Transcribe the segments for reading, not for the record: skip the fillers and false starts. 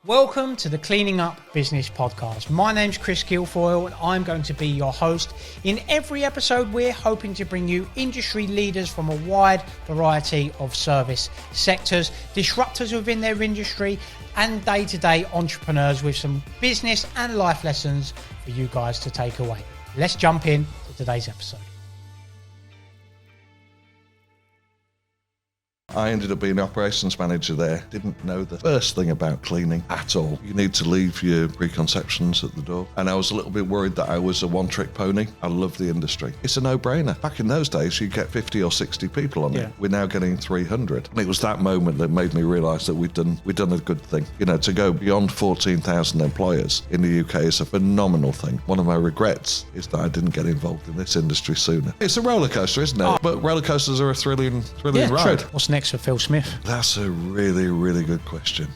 Welcome to the Cleaning Up Business Podcast. My name's Chris Guilfoyle and I'm going to be your host. In every episode, we're hoping to bring you industry leaders from a wide variety of service sectors, disruptors within their industry, and day-to-day entrepreneurs with some business and life lessons for you guys to take away. Let's jump in to today's episode. I ended up being the operations manager there. Didn't know the first thing about cleaning at all. You need to leave your preconceptions at the door. And I was a little bit worried that I was a one-trick pony. I love the industry. It's a no-brainer. Back in those days, you'd get 50 or 60 people on it. We're now getting 300. And it was that moment that made me realise that we'd done a good thing. You know, to go beyond 14,000 employers in the UK is a phenomenal thing. One of my regrets is that I didn't get involved in this industry sooner. It's a roller coaster, isn't it? But roller coasters are a thrilling ride. True. What's next for Phil Smith? That's a really, really good question.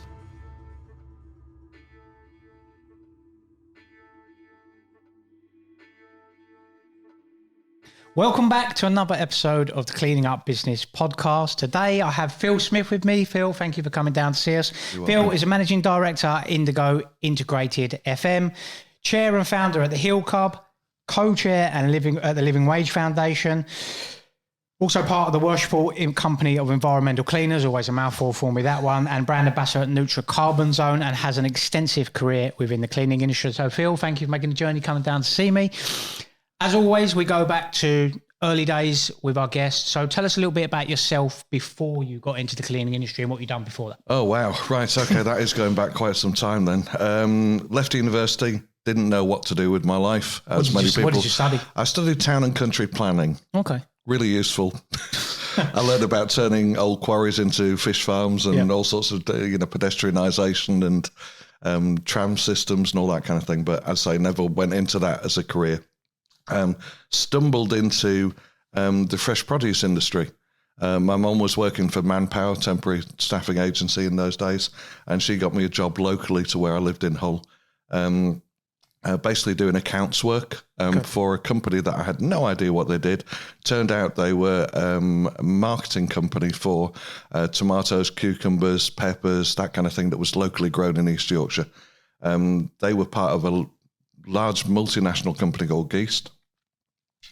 Welcome back to another episode of the Cleaning Up Business Podcast. Today I have Phil Smith with me. Phil, thank you for coming down to see us. Phil is a managing director at Indigo Integrated FM, chair and founder at the Hill Club, co-chair and at the Living Wage Foundation. Also part of the Worshipful Company of Environmental Cleaners, always a mouthful for me, that one, and brand ambassador at Nutra Carbon Zone, and has an extensive career within the cleaning industry. So Phil, thank you for making the journey coming down to see me. As always, we go back to early days with our guests. So tell us a little bit about yourself before you got into the cleaning industry and what you've done before that. Oh, wow. Right. Okay. That is going back quite some time then. Left university, didn't know what to do with my life, as many people. What did you study? I studied town and country planning. Okay. Really useful. I learned about turning old quarries into fish farms and all sorts of, pedestrianisation and tram systems and all that kind of thing. But as I say, never went into that as a career. Stumbled into the fresh produce industry. My mum was working for Manpower, temporary staffing agency in those days, and she got me a job locally to where I lived in Hull. Basically doing accounts work for a company that I had no idea what they did. Turned out they were a marketing company for tomatoes, cucumbers, peppers, that kind of thing that was locally grown in East Yorkshire. They were part of a large multinational company called Geest.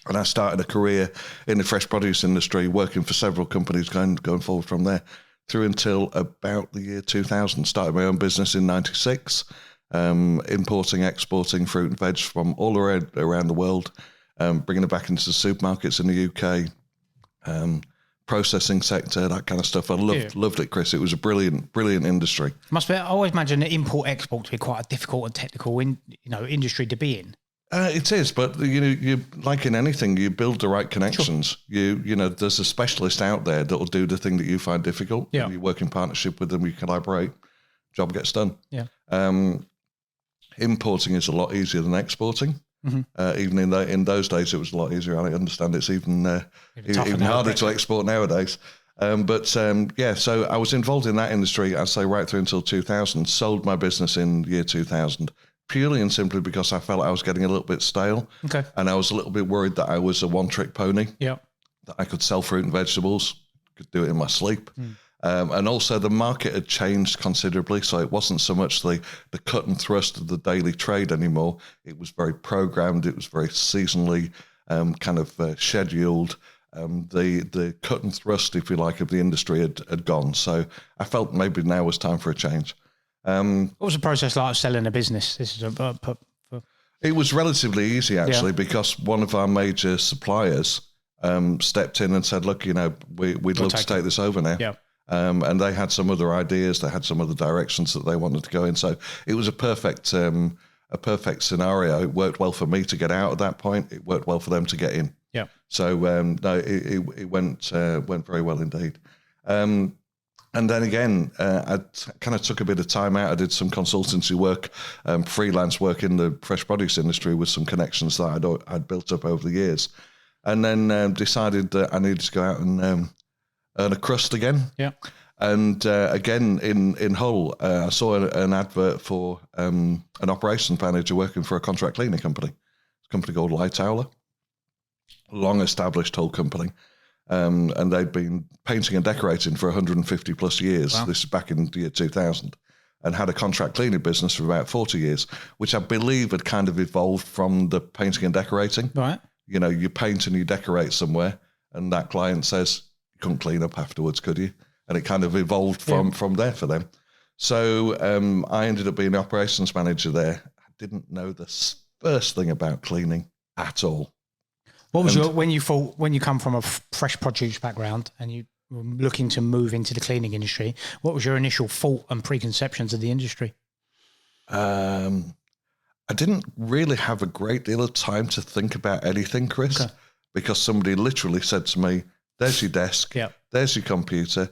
And I started a career in the fresh produce industry, working for several companies, going forward from there through until about the year 2000. Started my own business in 96. Importing, exporting fruit and veg from all around the world, bringing it back into the supermarkets in the UK, processing sector, that kind of stuff. I loved it, Chris. It was a brilliant industry. I always imagine that import-export to be quite a difficult and technical industry to be in. It is, but you like in anything, you build the right connections. Sure. There's a specialist out there that will do the thing that you find difficult. Yeah. You work in partnership with them, you collaborate, job gets done. Yeah. Importing is a lot easier than exporting. Mm-hmm. Even in those days, it was a lot easier. I understand it's even harder to export nowadays. So I was involved in that industry, I'd say right through until 2000, sold my business in year 2000, purely and simply because I felt I was getting a little bit stale. Okay. And I was a little bit worried that I was a one-trick pony. Yeah. That I could sell fruit and vegetables, could do it in my sleep. Mm. And also the market had changed considerably, so it wasn't so much the cut and thrust of the daily trade anymore. It was very programmed, it was very seasonally scheduled. The cut and thrust, if you like, of the industry had gone. So I felt maybe now was time for a change. What was the process like of selling a business? It was relatively easy, actually, because one of our major suppliers stepped in and said, look, we'd love to take this over now. Yeah. And they had some other ideas, they had some other directions that they wanted to go in. So it was a perfect scenario. It worked well for me to get out at that point. It worked well for them to get in. Yeah. So it went very well indeed. And then again, I kind of took a bit of time out. I did some consultancy work, freelance work in the fresh produce industry with some connections that I'd built up over the years. And then decided that I needed to go out and earn a crust again. Yeah. And again, in Hull, I saw an advert for an operations manager working for a contract cleaning company. A company called Lightowler, long-established Hull company. And they'd been painting and decorating for 150 plus years. Wow. This is back in the year 2000. and had a contract cleaning business for about 40 years, which I believe had kind of evolved from the painting and decorating. Right. You know, you paint and you decorate somewhere, and that client says, you couldn't clean up afterwards, could you? And it kind of evolved from there for them. So I ended up being the operations manager there. I didn't know the first thing about cleaning at all. What was when you come from a fresh produce background and you were looking to move into the cleaning industry, what was your initial thought and preconceptions of the industry? I didn't really have a great deal of time to think about anything, Chris, because somebody literally said to me, there's your desk, there's your computer,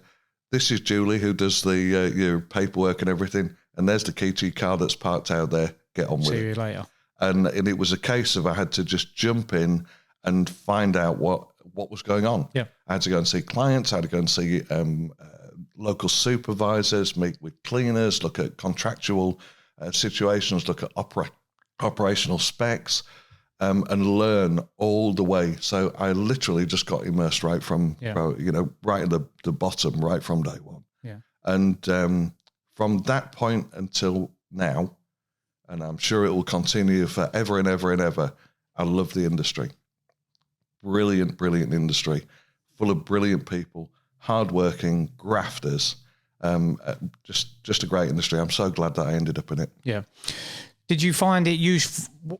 this is Julie who does the your paperwork and everything, and there's the key to your car that's parked out there, get on with it. See you later. And it was a case of I had to just jump in and find out what was going on. Yeah. I had to go and see clients, I had to go and see local supervisors, meet with cleaners, look at contractual situations, look at operational specs, and learn all the way. So I literally just got immersed right from, right at the bottom, right from day one. Yeah. And from that point until now, and I'm sure it will continue forever and ever and ever, I love the industry. Brilliant, brilliant industry, full of brilliant people, hardworking, grafters, just a great industry. I'm so glad that I ended up in it. Yeah. Did you find it useful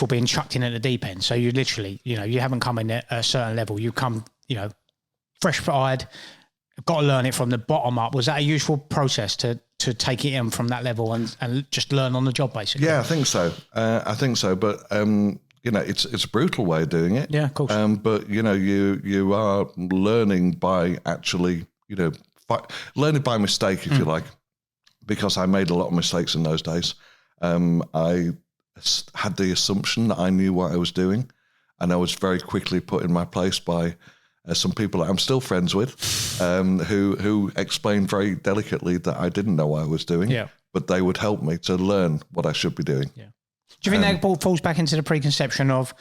being chucked in at the deep end? So you literally, you haven't come in at a certain level. You come, fresh-eyed, got to learn it from the bottom up. Was that a useful process to take it in from that level and just learn on the job, basically? Yeah, I think so. But it's a brutal way of doing it. Yeah, of course. But you are learning by actually, learning by mistake, if you like, because I made a lot of mistakes in those days. I had the assumption that I knew what I was doing, and I was very quickly put in my place by some people that I'm still friends with, who explained very delicately that I didn't know what I was doing, but they would help me to learn what I should be doing. Yeah. Do you think that falls back into the preconception of,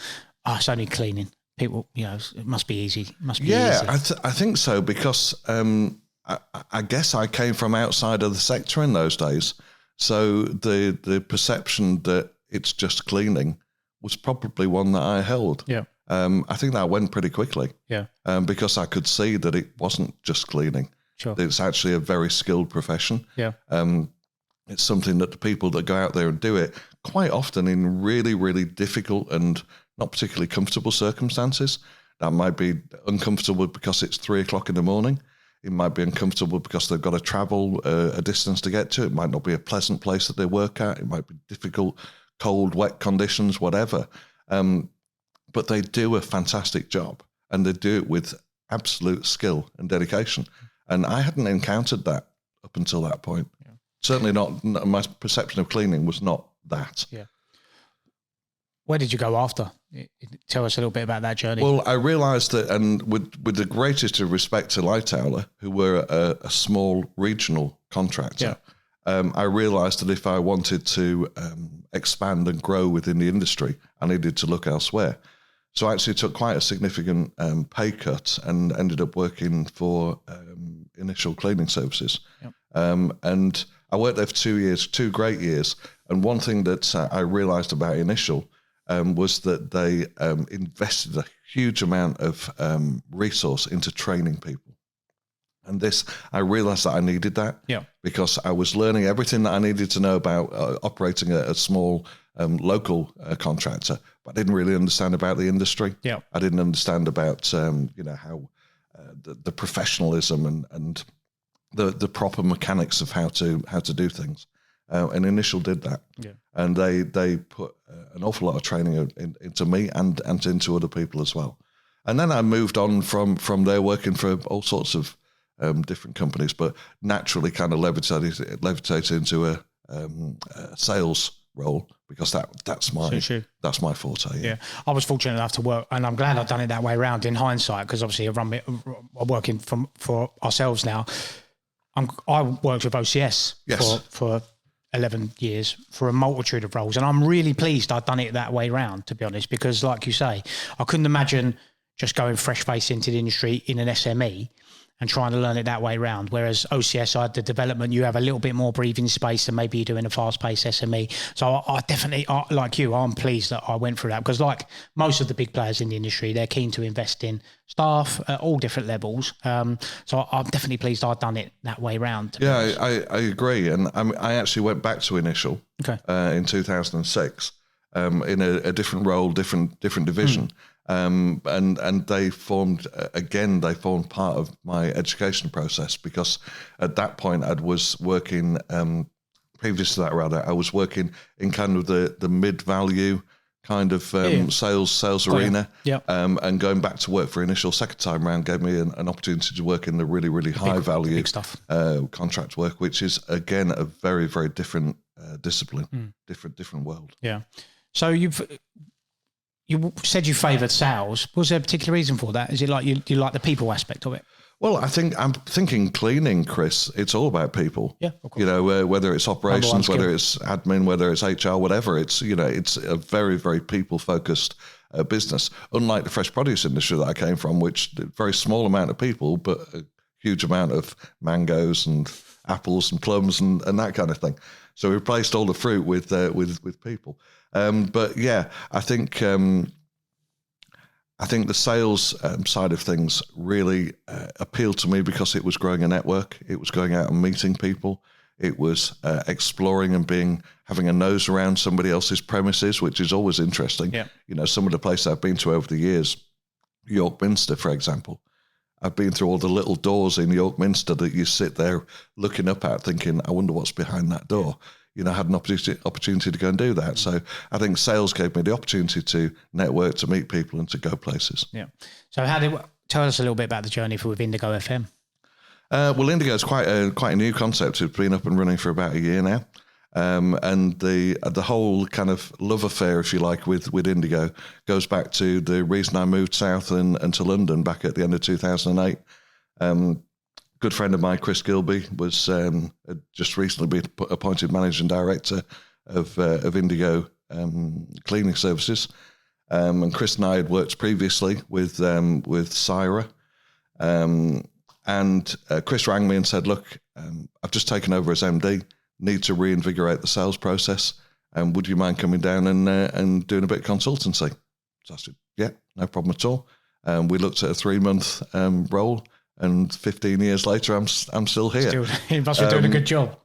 it's only cleaning? People, it must be easy. It must be easy. Yeah, I think so, because I guess I came from outside of the sector in those days. So the perception that it's just cleaning was probably one that I held. Yeah. I think that went pretty quickly. Yeah. Because I could see that it wasn't just cleaning. Sure. It's actually a very skilled profession. Yeah. It's something that the people that go out there and do it quite often in really, really difficult and not particularly comfortable circumstances. That might be uncomfortable because it's 3:00 in the morning. It might be uncomfortable because they've got to travel a distance to get to it. It might not be a pleasant place that they work at. It might be difficult, cold, wet conditions, whatever. But they do a fantastic job, and they do it with absolute skill and dedication. And I hadn't encountered that up until that point. Yeah. Certainly not. My perception of cleaning was not that. Yeah. Where did you go after? Tell us a little bit about that journey. Well, I realised that, and with the greatest of respect to Lightower, who were a small regional contractor, I realised that if I wanted to expand and grow within the industry, I needed to look elsewhere. So I actually took quite a significant pay cut and ended up working for Initial Cleaning Services. Yep. And I worked there for 2 years, 2 great years. And one thing that I realised about Initial was that they invested a huge amount of resource into training people. And this, I realised that I needed that because I was learning everything that I needed to know about operating a small local contractor, but I didn't really understand about the industry. Yeah, I didn't understand about how the professionalism and the proper mechanics of how to do things. And Initial did that, and they put an awful lot of training into me and into other people as well. And then I moved on from there, working for all sorts of different companies, but naturally kind of levitated into a sales role because that's my forte. Yeah, I was fortunate enough to work, and I'm glad I've done it that way around in hindsight, because obviously I'm working for ourselves now. I worked with OCS for 11 years for a multitude of roles, and I'm really pleased I've done it that way round, to be honest, because like you say, I couldn't imagine just going fresh face into the industry in an SME and trying to learn it that way round. Whereas OCS, the development, you have a little bit more breathing space than maybe you do in a fast-paced SME. So I definitely, like you, I'm pleased that I went through that, because like most of the big players in the industry, they're keen to invest in staff at all different levels. So I'm definitely pleased I've done it that way round. Yeah, I agree. And I actually went back to Initial in 2006 in a different role, different division. And they formed part of my education process, because at that point I was working, previous to that rather, I was working in kind of the mid-value kind of sales arena. And going back to work for Initial second time round gave me an opportunity to work in the really, really high value stuff. Contract work, which is again a very, very different discipline, different world. Yeah. So you said you favoured sales. Was there a particular reason for that? Is it like you like the people aspect of it? Well, I'm thinking cleaning, Chris. It's all about people. Yeah, of course. You know, whether it's operations, whether it's admin, whether it's HR, whatever. It's it's a very, very people focused business. Unlike the fresh produce industry that I came from, which very small amount of people, but a huge amount of mangoes and apples and plums and that kind of thing. So we replaced all the fruit with people. But yeah, I think the sales side of things really appealed to me, because it was growing a network. It was going out and meeting people. It was exploring and having a nose around somebody else's premises, which is always interesting. Yeah. You know, some of the places I've been to over the years, York Minster, for example. I've been through all the little doors in York Minster that you sit there looking up at thinking, I wonder what's behind that door. You know, I had an opportunity to go and do that. So I think sales gave me the opportunity to network, to meet people and to go places. Yeah. So tell us a little bit about the journey with Indigo FM. Well, Indigo is quite a new concept. It's been up and running for about a year now. And the whole kind of love affair, if you like, with Indigo goes back to the reason I moved south and to London back at the end of 2008. Good friend of mine, Chris Guilfoyle, was just recently been appointed managing director of Indigo cleaning services. And Chris and I had worked previously with Syra. And Chris rang me and said, look, I've just taken over as MD, need to reinvigorate the sales process. And would you mind coming down and doing a bit of consultancy? So I said, yeah, no problem at all. We looked at a 3-month role. And 15 years later, I'm still here. You must be doing a good job.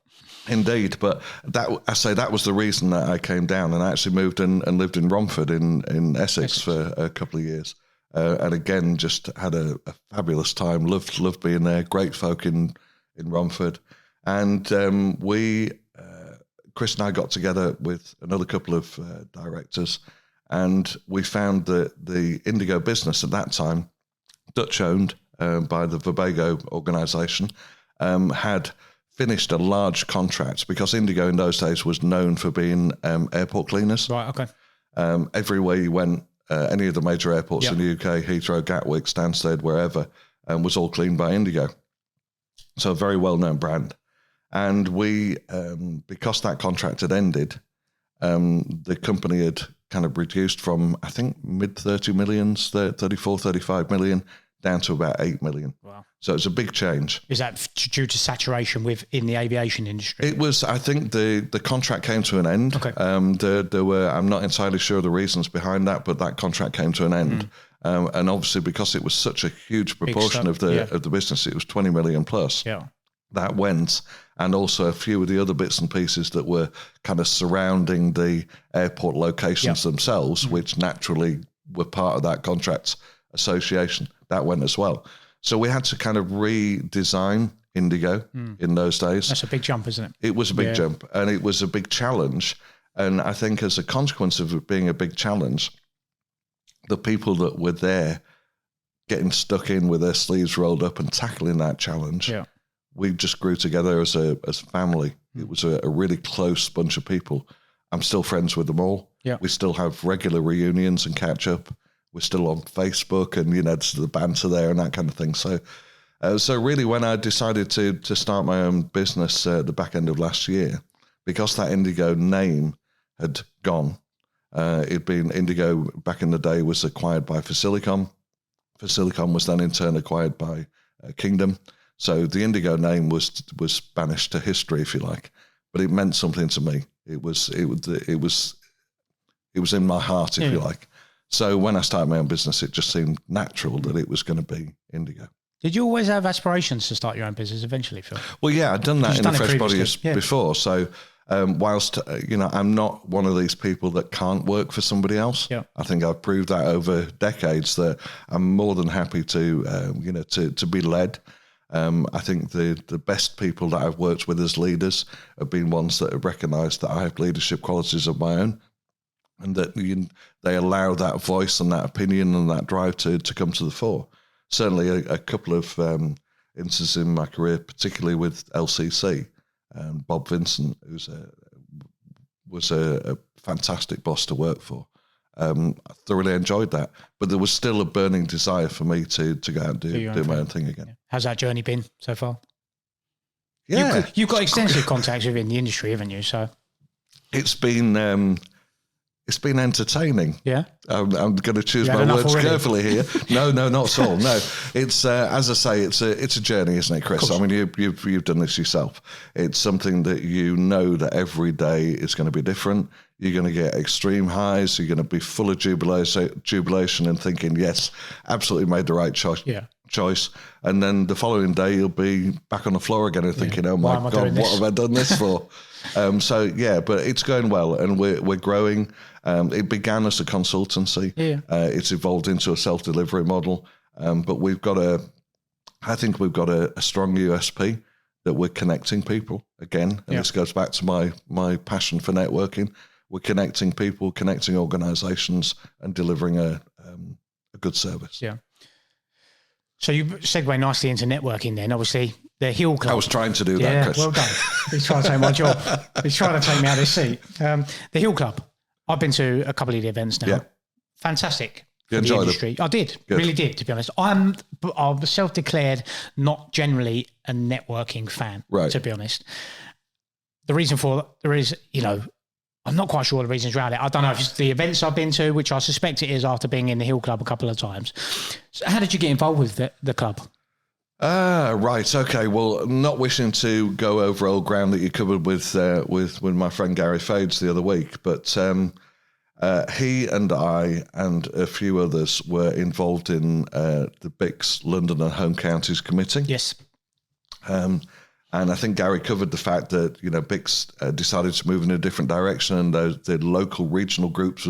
Indeed, but that was the reason that I came down, and I actually moved and lived in Romford in Essex for a couple of years, and again just had a fabulous time. Loved being there. Great folk in Romford, and Chris and I got together with another couple of directors, and we found that the Indigo business at that time, Dutch owned. By the Verbago organisation, had finished a large contract, because Indigo in those days was known for being airport cleaners. Right, okay. Everywhere you went, any of the major airports in the UK, Heathrow, Gatwick, Stansted, wherever, was all cleaned by Indigo. So a very well-known brand. And we, because that contract had ended, the company had kind of reduced from, I think, mid-30 millions, 34, 35 million, down to about 8 million. Wow. So it's a big change. Is that due to saturation in the aviation industry? It was, I think the contract came to an end. Okay. There were, I'm not entirely sure the reasons behind that, but that contract came to an end. And obviously because it was such a huge proportion of the business, it was 20 million plus. Yeah. That went, and also a few of the other bits and pieces that were kind of surrounding the airport locations themselves, which naturally were part of that contract association. That went as well. So we had to kind of redesign Indigo in those days. That's a big jump, isn't it? It was a big jump, and it was a big challenge. And I think as a consequence of it being a big challenge, the people that were there getting stuck in with their sleeves rolled up and tackling that challenge, we just grew together as a family. It was a really close bunch of people. I'm still friends with them all. Yeah. We still have regular reunions and catch up. We're still on Facebook, and just the banter there and that kind of thing. So really, when I decided to start my own business at the back end of last year, because that Indigo name had gone, it'd been Indigo back in the day was acquired by Facilicom. Facilicom was then in turn acquired by kingdom. So the Indigo name was banished to history, if you like, but it meant something to me. It was in my heart, if you like. So when I started my own business, it just seemed natural that it was going to be Indigo. Did you always have aspirations to start your own business eventually, Phil? Well, yeah, I'd done that in the Fresh Bodies before. So whilst, I'm not one of these people that can't work for somebody else. Yeah. I think I've proved that over decades that I'm more than happy to, to be led. I think the best people that I've worked with as leaders have been ones that have recognised that I have leadership qualities of my own, and that they allow that voice and that opinion and that drive to come to the fore. Certainly a couple of instances in my career, particularly with LCC, Bob Vincent, was a fantastic boss to work for. I thoroughly enjoyed that, but there was still a burning desire for me to go out and do my own thing again. Yeah. How's that journey been so far? Yeah. You've got extensive contacts within the industry, haven't you? So it's been entertaining. Yeah. I'm going to choose my words carefully here. No, not at all. No, it's as I say, it's a journey, isn't it, Chris? I mean, you've done this yourself. It's something that that every day is going to be different. You're going to get extreme highs. You're going to be full of jubilation and thinking, yes, absolutely made the right choice. Yeah. And then the following day you'll be back on the floor again and thinking, oh my God, what have I done this for? But it's going well, and we're growing. It began as a consultancy. Yeah. It's evolved into a self-delivery model. But I think we've got a strong USP that we're connecting people again. And this goes back to my passion for networking. We're connecting people, connecting organizations, and delivering a good service. Yeah. So you segue nicely into networking then, obviously. The Hill Club. I was trying to do that, Chris. Well done. He's trying to take my job. He's trying to take me out of his seat. The Hill Club. I've been to a couple of the events now. Yeah. Fantastic. You enjoyed it? I did. Good. Really did, to be honest. I'm self-declared not generally a networking fan, to be honest. The reason for there is, I'm not quite sure the reasons around it. I don't know if it's the events I've been to, which I suspect it is after being in the Hill Club a couple of times. So how did you get involved with the club? Right. Okay. Well, not wishing to go over old ground that you covered with my friend Gary Fades the other week, but he and I and a few others were involved in the BICS London and Home Counties Committee. Yes. And I think Gary covered the fact that, BICS decided to move in a different direction, and the local regional groups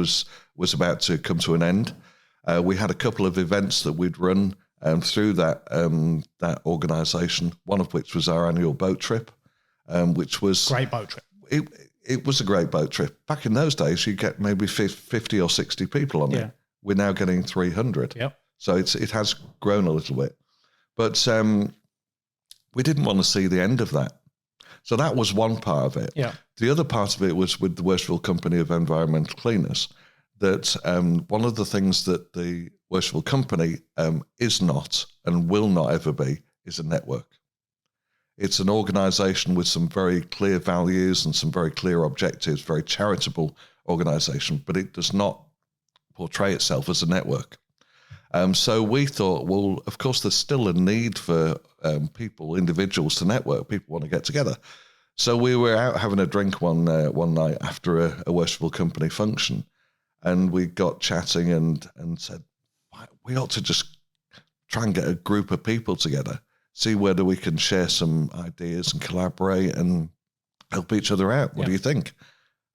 was about to come to an end. We had a couple of events that we'd run through that organisation, one of which was our annual boat trip, which was... Great boat trip. It was a great boat trip. Back in those days, you get maybe 50 or 60 people on it. We're now getting 300. Yep. So it has grown a little bit. But... we didn't want to see the end of that. So that was one part of it. Yeah. The other part of it was with the Worshipful Company of Environmental Cleaners, that one of the things that the Worshipful Company is not and will not ever be is a network. It's an organisation with some very clear values and some very clear objectives, very charitable organisation, but it does not portray itself as a network. So we thought, well, of course, there's still a need for individuals to network. People want to get together. So we were out having a drink one night after a Worshipful Company function, and we got chatting and said, we ought to just try and get a group of people together, see whether we can share some ideas and collaborate and help each other out. What do you think?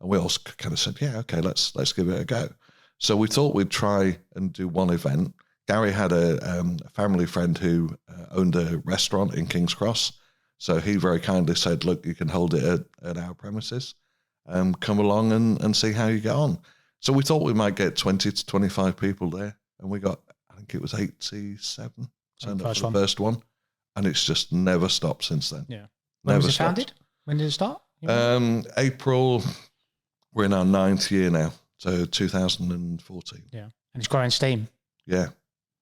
And we all kind of said, yeah, okay, let's give it a go. So we thought we'd try and do one event. Gary had a family friend who owned a restaurant in King's Cross. So he very kindly said, look, you can hold it at our premises. Come along and see how you get on. So we thought we might get 20 to 25 people there. And we got, I think it was 87, turned up for the first one. And it's just never stopped since then. Yeah. When was it founded? When did it start? April, we're in our 9th year now. So 2014. Yeah. And it's growing steam. Yeah.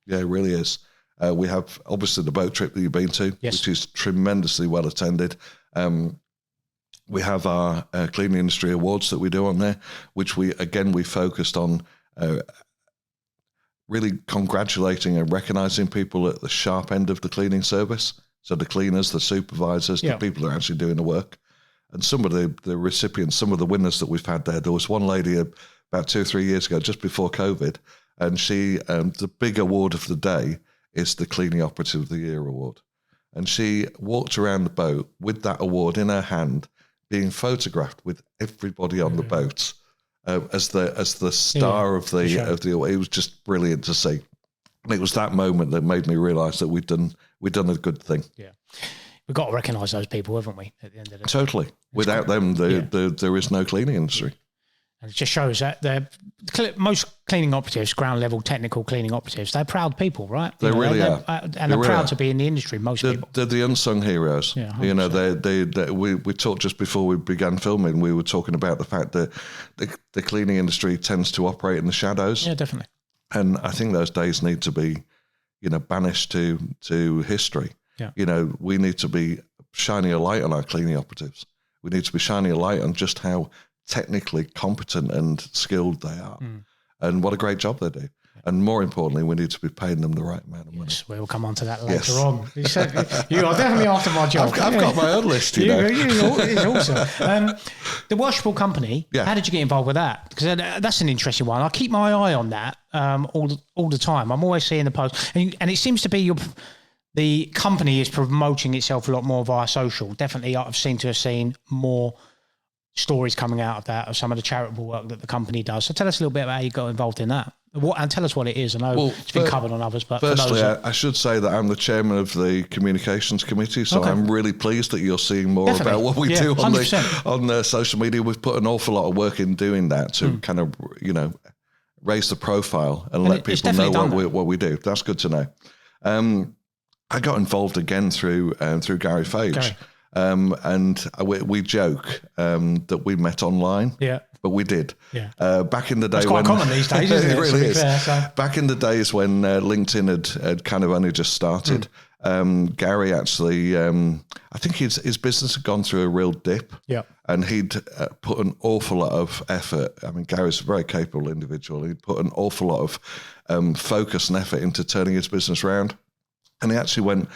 Yeah, it really is. We have obviously the boat trip that you've been to, which is tremendously well attended. We have our Cleaning Industry Awards that we do on there, which we focused on really congratulating and recognising people at the sharp end of the cleaning service. So the cleaners, the supervisors, the people that are actually doing the work. And some of the recipients, some of the winners that we've had there was one lady about 2 or 3 years ago, just before COVID, and she, the big award of the day is the Cleaning Operative of the Year award. And she walked around the boat with that award in her hand, being photographed with everybody on the boat as the star of the award. It was just brilliant to see. And it was that moment that made me realise that we'd done a good thing. Yeah. We've got to recognise those people, haven't we, at the end of the day? Totally. Without them, there is no cleaning industry. And it just shows that most cleaning operatives, ground level technical cleaning operatives, they're proud people, right? They really are. And they're proud to be in the industry, people. They're the unsung heroes. Yeah, 100%. We talked just before we began filming, we were talking about the fact that the cleaning industry tends to operate in the shadows. Yeah, definitely. And I think those days need to be, banished to history. Yeah. We need to be shining a light on our cleaning operatives. We need to be shining a light on just how technically competent and skilled they are, and what a great job they do. And more importantly, we need to be paying them the right amount of money. Yes, we'll come on to that later on. You are definitely after my job. I've got my own list, It's awesome. The Worshipful Company, how did you get involved with that? Because that's an interesting one. I keep my eye on that all the time. I'm always seeing the posts. And it seems to be the company is promoting itself a lot more via social. Definitely, I've seen more stories coming out of that, of some of the charitable work that the company does. So tell us a little bit about how you got involved in that. And tell us what it is. I know it's been covered on others, but firstly, I should say that I'm the chairman of the communications committee, so I'm really pleased that you're seeing more about what we do on the social media. We've put an awful lot of work in doing that to kind of raise the profile and let people know what we do. That's good to know. I got involved again through Gary Fage. And we joke that we met online, but we did. Yeah. Back in the day, it's quite common these days, isn't it? It really is. Back in the days when LinkedIn had kind of only just started, Gary actually, I think his business had gone through a real dip. Yeah. And he'd put an awful lot of effort. I mean, Gary's a very capable individual. He'd put an awful lot of focus and effort into turning his business around. And he actually went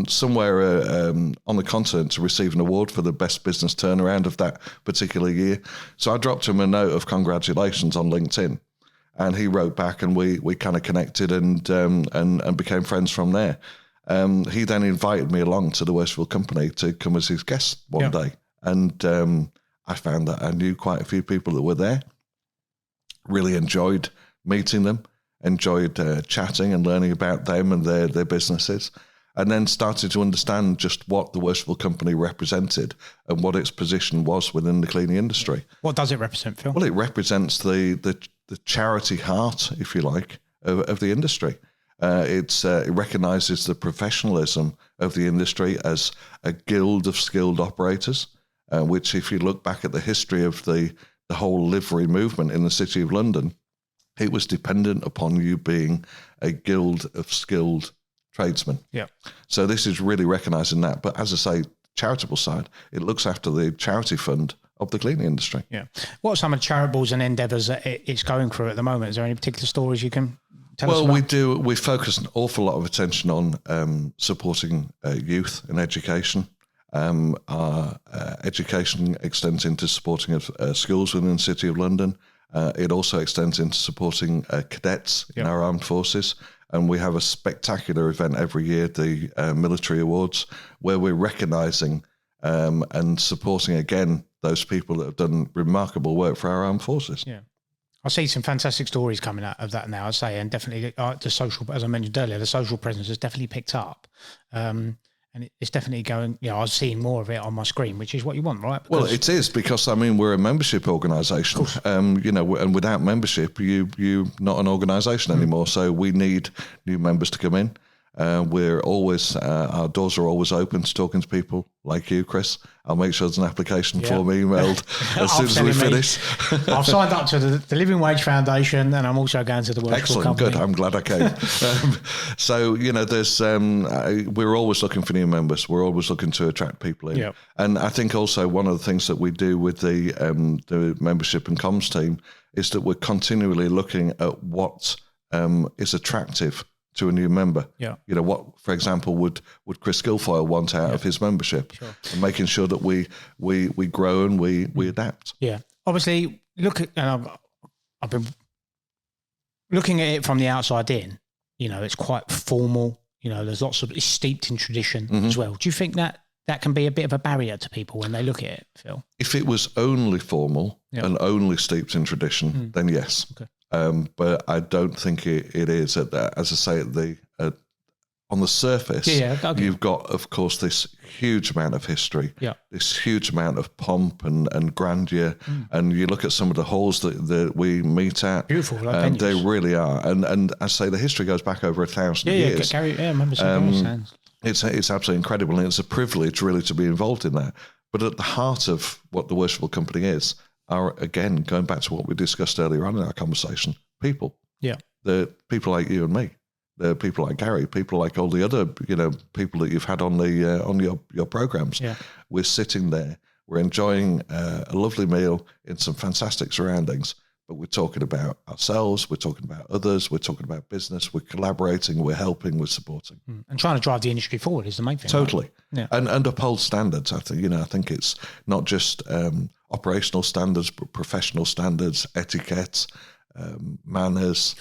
somewhere on the continent to receive an award for the best business turnaround of that particular year. So I dropped him a note of congratulations on LinkedIn, and he wrote back, and we kind of connected and became friends from there. He then invited me along to the Worshipful Company to come as his guest one day, and I found that I knew quite a few people that were there. Really enjoyed meeting them. Enjoyed chatting and learning about them and their businesses, and then started to understand just what the Worshipful Company represented and what its position was within the cleaning industry. What does it represent, Phil? Well, it represents the charity heart, if you like, of the industry. It recognises the professionalism of the industry as a guild of skilled operators, which, if you look back at the history of the whole livery movement in the City of London, it was dependent upon you being a guild of skilled tradesmen. Yeah. So this is really recognising that. But as I say, charitable side, it looks after the charity fund of the cleaning industry. Yeah. What are some of the charitables and endeavours that it's going through at the moment? Is there any particular stories you can tell us about? Well, we focus an awful lot of attention on supporting youth and education. Our education extends into supporting schools within the City of London. It also extends into supporting cadets in our armed forces. And we have a spectacular event every year, the Military Awards, where we're recognising and supporting, again, those people that have done remarkable work for our armed forces. Yeah. I see some fantastic stories coming out of that now, I say, and definitely the social, as I mentioned earlier, the social presence has definitely picked up. And it's definitely going, I was seeing more of it on my screen, which is what you want, right? Well, it is, because, we're a membership organisation, and without membership, you're not an organisation anymore. So we need new members to come in. We're always, our doors are always open to talking to people like you, Chris. I'll make sure there's an application form emailed as soon as we finish. I've signed up to the Living Wage Foundation, and I'm also going to the Worshipful Company. Good. I'm glad I came. So, there's, we're always looking for new members. We're always looking to attract people in. Yep. And I think also one of the things that we do with the membership and comms team is that we're continually looking at what is attractive to a new member. Yeah. You know, what, for example, would Chris Guilfoyle want out of his membership? Sure. And making sure that we grow and we adapt. Yeah. Obviously, I've been looking at it from the outside in. You know, it's quite formal. You know, it's steeped in tradition as well. Do you think that can be a bit of a barrier to people when they look at it, Phil? If it was only formal and only steeped in tradition, then yes. Okay. But I don't think it is. As I say, on the surface, you've got, of course, this huge amount of history, this huge amount of pomp and grandeur. And you look at some of the halls that we meet at, beautiful, and they really are. And I say the history goes back over 1,000 years. I remember seeing It's absolutely incredible, and it's a privilege really to be involved in that. But at the heart of what the Worshipful Company is, are, again, going back to what we discussed earlier on in our conversation, people. Yeah. The people like you and me. The people like Gary, people like all the other, people that you've had on your programs. Yeah. We're sitting there, we're enjoying a lovely meal in some fantastic surroundings, but we're talking about ourselves, we're talking about others, we're talking about business, we're collaborating, we're helping, we're supporting. And trying to drive the industry forward is the main thing. Totally. Right? Yeah. And uphold standards. I think it's not just operational standards, but professional standards, etiquette, manners,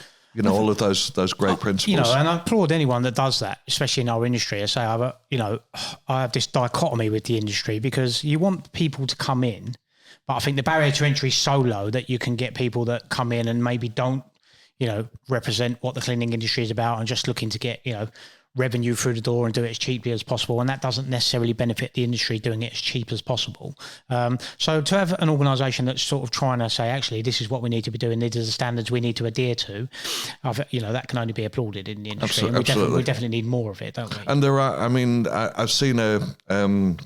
all of those great principles. And I applaud anyone that does that, especially in our industry. I say, I have this dichotomy with the industry because you want people to come in, but I think the barrier to entry is so low that you can get people that come in and maybe don't, represent what the cleaning industry is about and just looking to get, revenue through the door and do it as cheaply as possible. And that doesn't necessarily benefit the industry doing it as cheap as possible. So to have an organisation that's sort of trying to say, actually, this is what we need to be doing, these are the standards we need to adhere to, that can only be applauded in the industry. Absolutely. And we definitely need more of it, don't we? And there are, I've seen a kind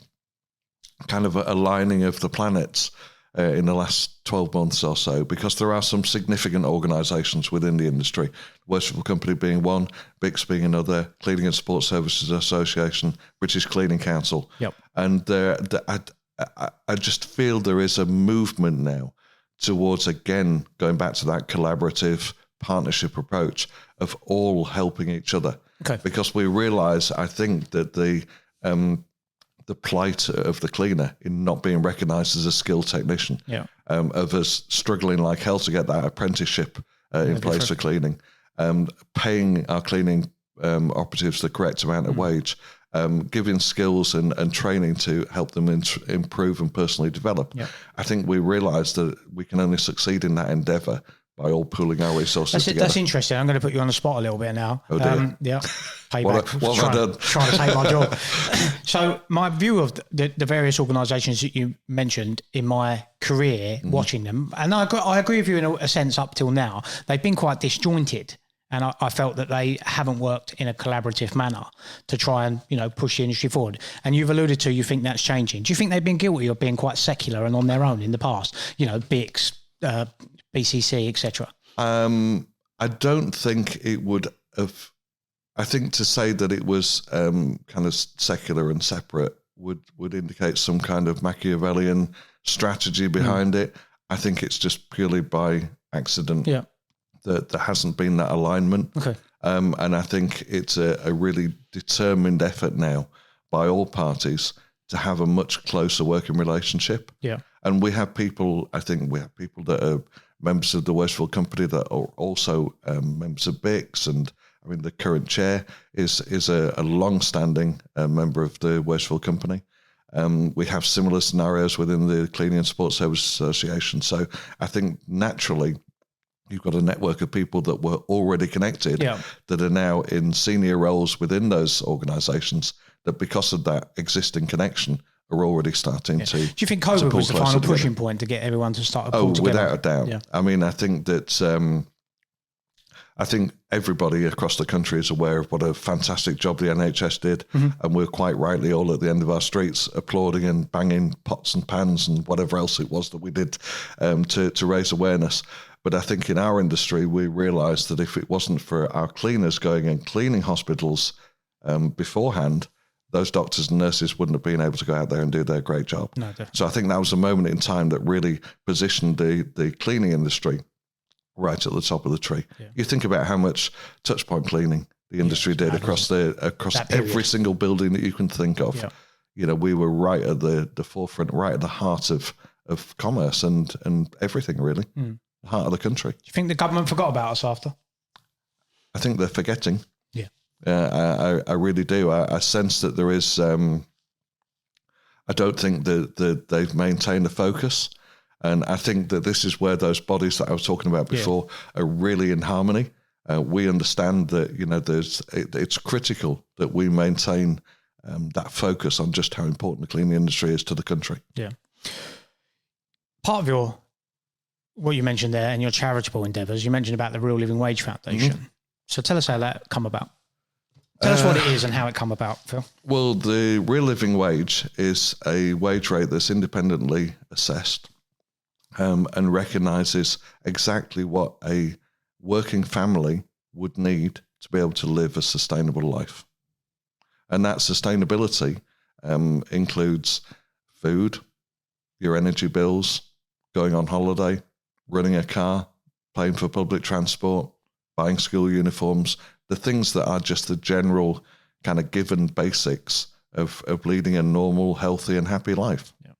of a aligning of the planets in the last 12 months or so, because there are some significant organisations within the industry, Worshipful Company being one, BICS being another, Cleaning and Support Services Association, British Cleaning Council. Yep. And I just feel there is a movement now towards, again, going back to that collaborative partnership approach of all helping each other. Okay. Because we realise, I think, that the plight of the cleaner in not being recognised as a skilled technician, of us struggling like hell to get that apprenticeship in place for cleaning, paying our cleaning operatives the correct amount of wage, giving skills and training to help them improve and personally develop. Yep. I think we realise that we can only succeed in that endeavour by all pooling our resources together. That's interesting. I'm going to put you on the spot a little bit now. Oh dear. Payback. What have I done? Trying to take my job. So my view of the various organisations that you mentioned in my career, watching them, and I agree with you in a sense up till now, they've been quite disjointed. And I felt that they haven't worked in a collaborative manner to try and, push the industry forward. And you've alluded to, you think that's changing. Do you think they've been guilty of being quite secular and on their own in the past? BICS, BCC, etc. I don't think it would have. I think to say that it was kind of secular and separate would indicate some kind of Machiavellian strategy behind it. I think it's just purely by accident that there hasn't been that alignment. Okay. And I think it's a really determined effort now by all parties to have a much closer working relationship. Yeah. And we have people that are members of the Worshipful Company that are also members of BICS, and the current chair is a long-standing member of the Worshipful Company. We have similar scenarios within the Cleaning and Support Services Association. So I think naturally you've got a network of people that were already connected that are now in senior roles within those organisations that, because of that existing connection, are already starting to. Do you think COVID was the final pushing point to get everyone to start to pull together? Without a doubt. Yeah. I think that I think everybody across the country is aware of what a fantastic job the NHS did, and we're quite rightly all at the end of our streets applauding and banging pots and pans and whatever else it was that we did to raise awareness. But I think in our industry, we realised that if it wasn't for our cleaners going and cleaning hospitals beforehand, those doctors and nurses wouldn't have been able to go out there and do their great job. No, definitely. So I think that was a moment in time that really positioned the cleaning industry right at the top of the tree. Yeah. You think about how much touchpoint cleaning the industry did across every single building that you can think of. Yeah. You know, we were right at the forefront, right at the heart of commerce and everything, really. The heart of the country. Do you think the government forgot about us after? I think they're forgetting. Yeah. I really do. I sense that there is, I don't think that they've maintained the focus. And I think that this is where those bodies that I was talking about before are really in harmony. We understand that, you know, it's critical that we maintain that focus on just how important the cleaning industry is to the country. Yeah. Part of what you mentioned there and your charitable endeavours, you mentioned about the Real Living Wage Foundation. Mm-hmm. So tell us how that come about. Tell us what it is and how it come about, Phil. Well, the Real Living Wage is a wage rate that's independently assessed and recognises exactly what a working family would need to be able to live a sustainable life. And that sustainability includes food, your energy bills, going on holiday, running a car, paying for public transport, buying school uniforms, the things that are just the general kind of given basics of leading a normal, healthy and happy life. Yeah.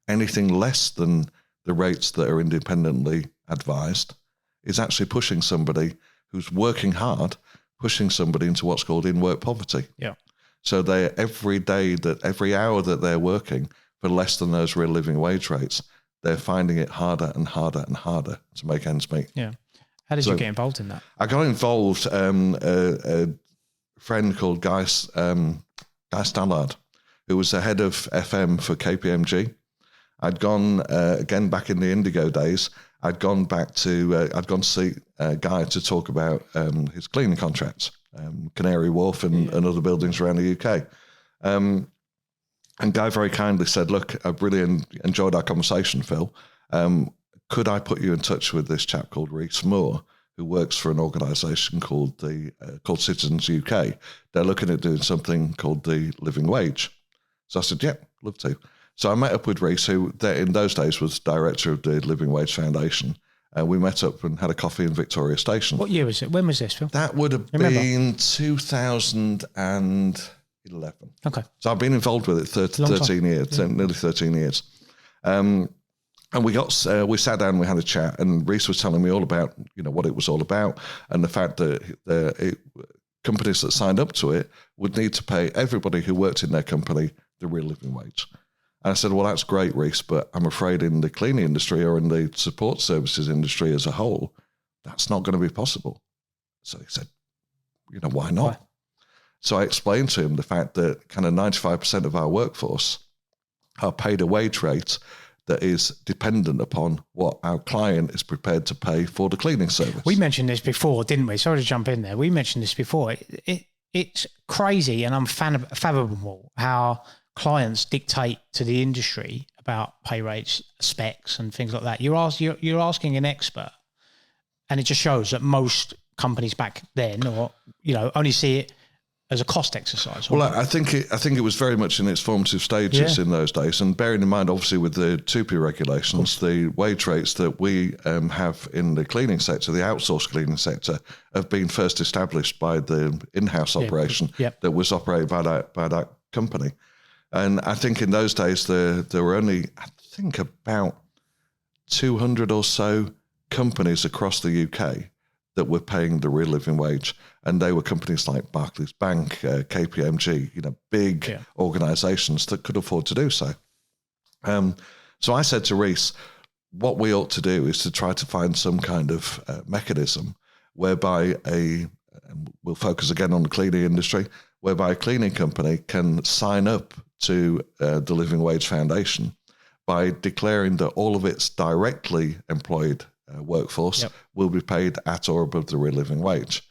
Anything less than the rates that are independently advised is actually pushing somebody who's working hard, pushing somebody into what's called in-work poverty. Yeah. So every hour that they're working for less than those real living wage rates, they're finding it harder and harder and harder to make ends meet. Yeah. How did you get involved in that? I got involved, a friend called Guy Stallard, who was the head of FM for KPMG. I'd gone, again, back in the Indigo days, I'd gone to see Guy to talk about his cleaning contracts, Canary Wharf and other buildings around the UK. And Guy very kindly said, look, I've really enjoyed our conversation, Phil. Could I put you in touch with this chap called Rhys Moore, who works for an organisation called Citizens UK? They're looking at doing something called the Living Wage. So I said, yeah, love to. So I met up with Rhys, who in those days was director of the Living Wage Foundation. We met up and had a coffee in Victoria Station. What year was it? When was this, Phil? That would have been 2011. Okay. So I've been involved with it 13 years, nearly 13 years. And we sat down and we had a chat, and Rhys was telling me all about, you know, what it was all about, and the fact that companies that signed up to it would need to pay everybody who worked in their company the real living wage. And I said, well, that's great, Rhys, but I'm afraid in the cleaning industry or in the support services industry as a whole, that's not going to be possible. So he said, you know, why not? Why? So I explained to him the fact that kind of 95% of our workforce are paid a wage rate that is dependent upon what our client is prepared to pay for the cleaning service. We mentioned this before, didn't we? Sorry to jump in there. We mentioned this before. It's crazy and unfathomable how clients dictate to the industry about pay rates, specs and things like that. You're asking an expert, and it just shows that most companies back then, or, you know, only see it as a cost exercise. Well, I think it was very much in its formative stages in those days, and bearing in mind, obviously, with the 2P regulations, the wage rates that we have in the cleaning sector, the outsourced cleaning sector, have been first established by the in-house operation that was operated by that company. And I think in those days there were only, I think, about 200 or so companies across the UK that were paying the real living wage, and they were companies like Barclays Bank, KPMG, you know, big organisations that could afford to do so. So I said to Rhys, what we ought to do is to try to find some kind of mechanism whereby we'll focus again on the cleaning industry, whereby a cleaning company can sign up to the Living Wage Foundation by declaring that all of its directly employed workforce will be paid at or above the real living wage,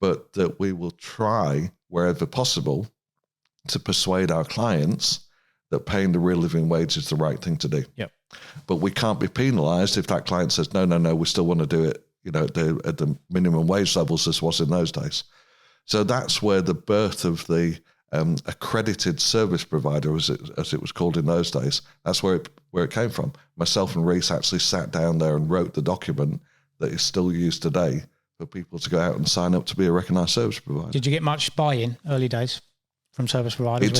but that we will try, wherever possible, to persuade our clients that paying the real living wage is the right thing to do. Yep. But we can't be penalised if that client says, no, we still want to do it, you know, at the minimum wage levels as was in those days. So that's where the birth of the accredited service provider, as it was called in those days. That's where it came from. Myself and Reese actually sat down there and wrote the document that is still used today for people to go out and sign up to be a recognised service provider. Did you get much buy-in early days from service providers? It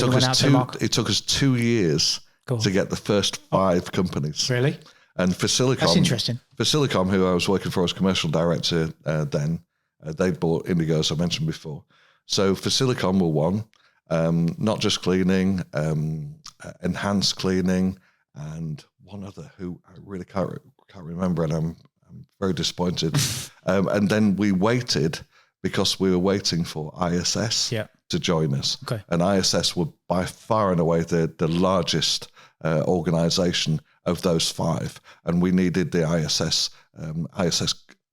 took us 2 years to get the first 5 companies. Really? And for Silicon, that's interesting. For Silicon, who I was working for as commercial director then, they'd bought Indigo, as I mentioned before. So for Silicon were one, not just cleaning, enhanced cleaning, and one other who I really can't remember, and I'm very disappointed. And then we waited because we were waiting for ISS to join us. Okay. And ISS were by far and away the largest organisation of those 5, and we needed the ISS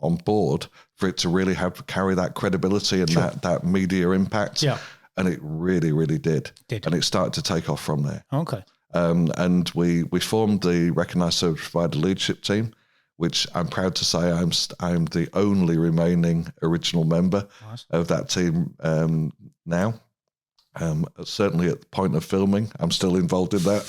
on board for it to really carry that credibility and that media impact. Yeah. And it really, really did. And it started to take off from there. Okay. And we formed the Recognised Service Provider Leadership Team, which I'm proud to say I'm the only remaining original member of that team now. Certainly at the point of filming, I'm still involved in that.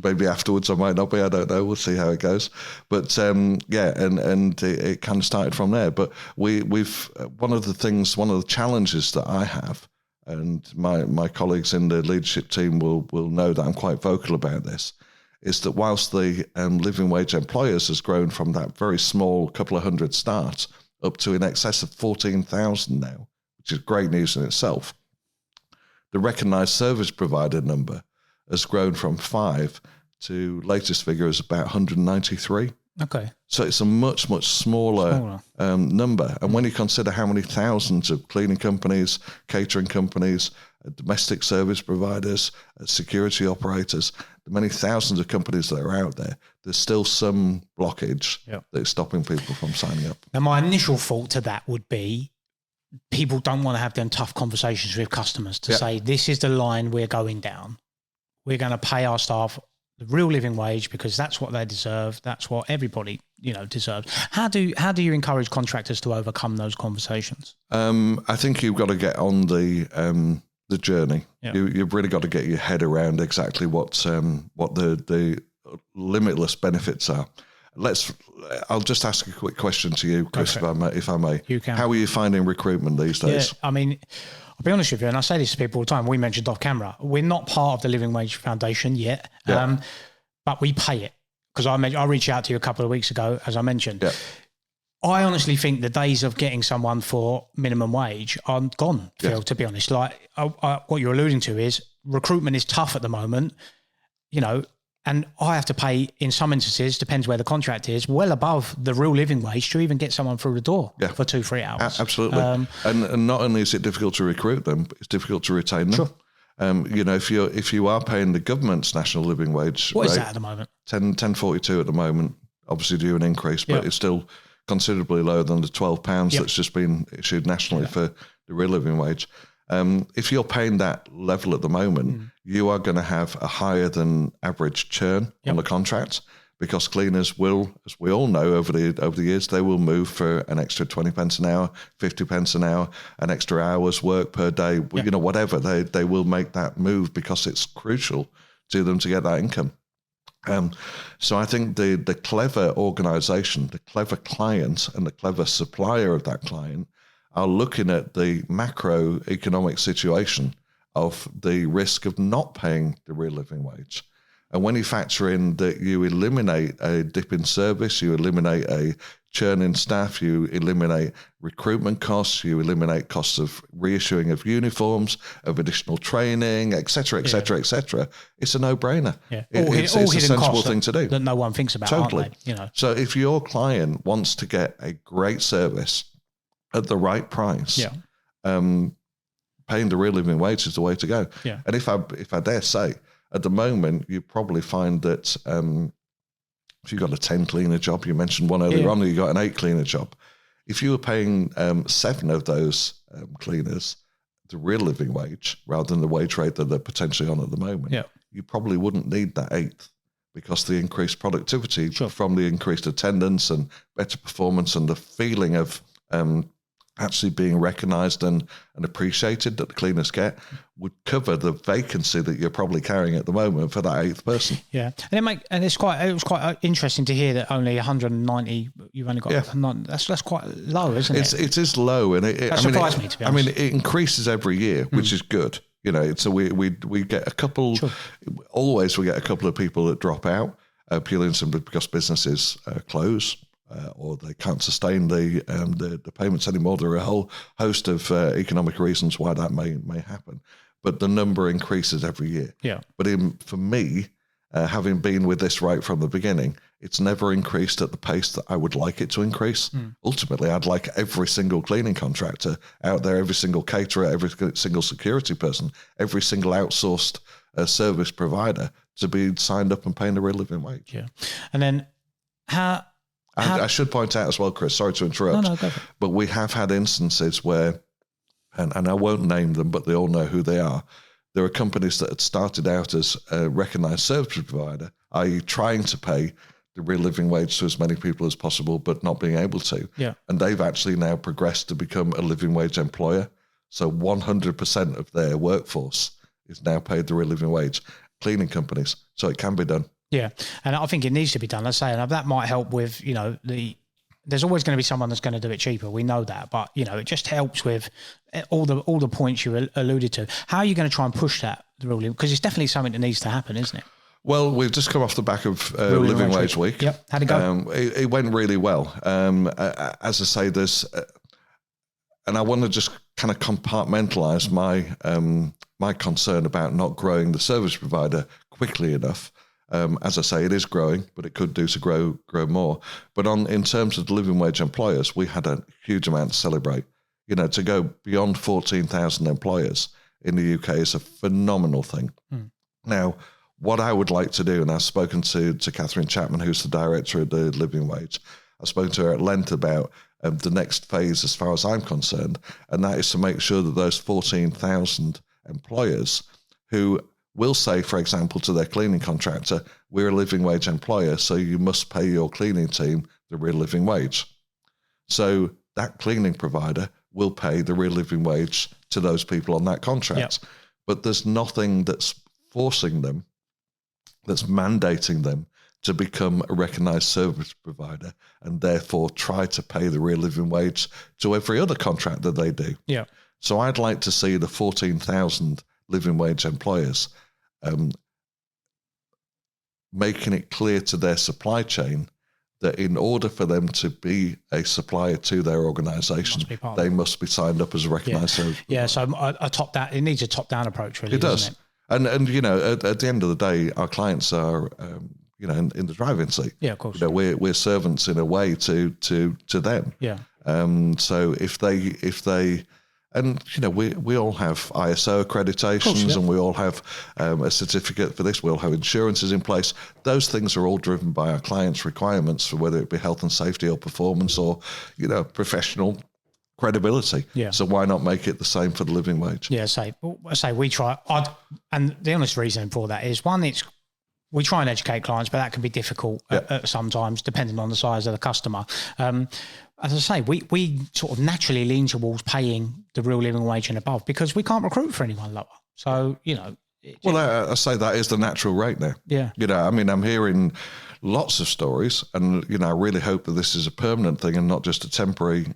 Maybe afterwards I might not be, I don't know. We'll see how it goes. But and it kind of started from there. But we've one of the challenges that I have, and my colleagues in the leadership team will know that I'm quite vocal about this, is that whilst the living wage employers has grown from that very small couple of hundred start up to in excess of 14,000 now, which is great news in itself, the recognised service provider number has grown from 5 to latest figure is about 193. Okay. So it's a much, much smaller. Number. And when you consider how many thousands of cleaning companies, catering companies, domestic service providers, security operators, the many thousands of companies that are out there, there's still some blockage that's stopping people from signing up. Now, my initial thought to that would be, people don't want to have them tough conversations with customers to say, this is the line we're going down. We're going to pay our staff the real living wage because that's what they deserve. That's what everybody, deserves. How do you encourage contractors to overcome those conversations? I think you've got to get on the journey. Yeah. You've really got to get your head around exactly what the limitless benefits are. I'll just ask a quick question to you, Chris, if I may. You can. How are you finding recruitment these days? Yeah, I mean, I'll be honest with you, and I say this to people all the time. We mentioned off camera, we're not part of the Living Wage Foundation yet, but we pay it because I reached out to you a couple of weeks ago, as I mentioned. Yeah. I honestly think the days of getting someone for minimum wage are gone, Phil, to be honest. Like what you're alluding to is recruitment is tough at the moment, and I have to pay, in some instances, depends where the contract is, well above the real living wage to even get someone through the door for 2-3 hours. Absolutely. And not only is it difficult to recruit them, it's difficult to retain them. Sure. If you are paying the government's national living wage, what is that at the moment? 10.42 at the moment. Obviously due an increase, but it's still considerably lower than the £12 that's just been issued nationally for the real living wage. If you're paying that level at the moment, you are going to have a higher than average churn on the contract, because cleaners will, as we all know, over the years, they will move for an extra 20 pence an hour, 50 pence an hour, an extra hour's work per day, whatever. They will make that move because it's crucial to them to get that income. So I think the clever organisation, the clever client and the clever supplier of that client are looking at the macroeconomic situation of the risk of not paying the real living wage. And when you factor in that you eliminate a dip in service, you eliminate a churn in staff, you eliminate recruitment costs, you eliminate costs of reissuing of uniforms, of additional training, et cetera, it's a no-brainer. Yeah. It's a sensible thing to do. That no one thinks about, totally. Aren't they? So if your client wants to get a great service at the right price, paying the real living wage is the way to go. Yeah. And if I dare say, at the moment, you probably find that if you've got a 10 cleaner job, you mentioned one earlier on, you got an 8 cleaner job. If you were paying 7 of those cleaners the real living wage rather than the wage rate that they're potentially on at the moment, you probably wouldn't need that 8th, because the increased productivity from the increased attendance and better performance and the feeling of actually being recognised and appreciated that the cleaners get would cover the vacancy that you're probably carrying at the moment for that 8th person. Yeah, and it was quite interesting to hear that only 190. You've only got that's quite low, isn't it? It is low, and that surprised me, to be honest. it increases every year, which is good. So we get a couple. Sure. Always we get a couple of people that drop out purely and simply because businesses close. Or they can't sustain the payments anymore. There are a whole host of economic reasons why that may happen, but the number increases every year. Yeah. But for me, having been with this right from the beginning, it's never increased at the pace that I would like it to increase. Ultimately, I'd like every single cleaning contractor out there, every single caterer, every single security person, every single outsourced service provider to be signed up and paying a real living wage. Yeah, and then how. I should point out as well, Chris, sorry to interrupt, no, go for it. But we have had instances where, and I won't name them, but they all know who they are. There are companies that had started out as a recognised service provider, i.e. trying to pay the real living wage to as many people as possible, but not being able to. Yeah. And they've actually now progressed to become a living wage employer. So 100% of their workforce is now paid the real living wage. Cleaning companies. So it can be done. Yeah, and I think it needs to be done. Let's say, and that might help with, there's always going to be someone that's going to do it cheaper. We know that, but it just helps with all the points you alluded to. How are you going to try and push that ruling? Because it's definitely something that needs to happen, isn't it? Well, we've just come off the back of Living Wage Week. Yep. How'd it go? It went really well. As I say, there's, and I want to just kind of compartmentalise my concern about not growing the service provider quickly enough. As I say, it is growing, but it could do to grow more. But in terms of the living wage employers, we had a huge amount to celebrate. To go beyond 14,000 employers in the UK is a phenomenal thing. Now, what I would like to do, and I've spoken to Catherine Chapman, who's the director of the Living Wage, I've spoken to her at length about the next phase as far as I'm concerned, and that is to make sure that those 14,000 employers who will say, for example, to their cleaning contractor, we're a living wage employer, so you must pay your cleaning team the real living wage. So that cleaning provider will pay the real living wage to those people on that contract. Yep. But there's nothing that's forcing them, that's mandating them to become a recognised service provider and therefore try to pay the real living wage to every other contract that they do. Yeah. So I'd like to see the 14,000 living wage employers making it clear to their supply chain that in order for them to be a supplier to their organisation, they must be signed up as a recognised service provider. Yeah, so it needs a top-down approach, really, it does. It? And at the end of the day, our clients are, in the driving seat. Yeah, of course. We're servants in a way to them. Yeah. So if they and we all have ISO accreditations, course, yeah. And we all have a certificate for this. We all have insurances in place. Those things are all driven by our clients' requirements for whether it be health and safety or performance or professional credibility. Yeah. So why not make it the same for the living wage? Yeah. Say we try. And the honest reason for that is one, we try and educate clients, but that can be difficult sometimes, depending on the size of the customer. As I say, we sort of naturally lean towards paying the real living wage and above because we can't recruit for anyone lower. So, Well, I say that is the natural rate now. Yeah. I'm hearing lots of stories and, I really hope that this is a permanent thing and not just a temporary,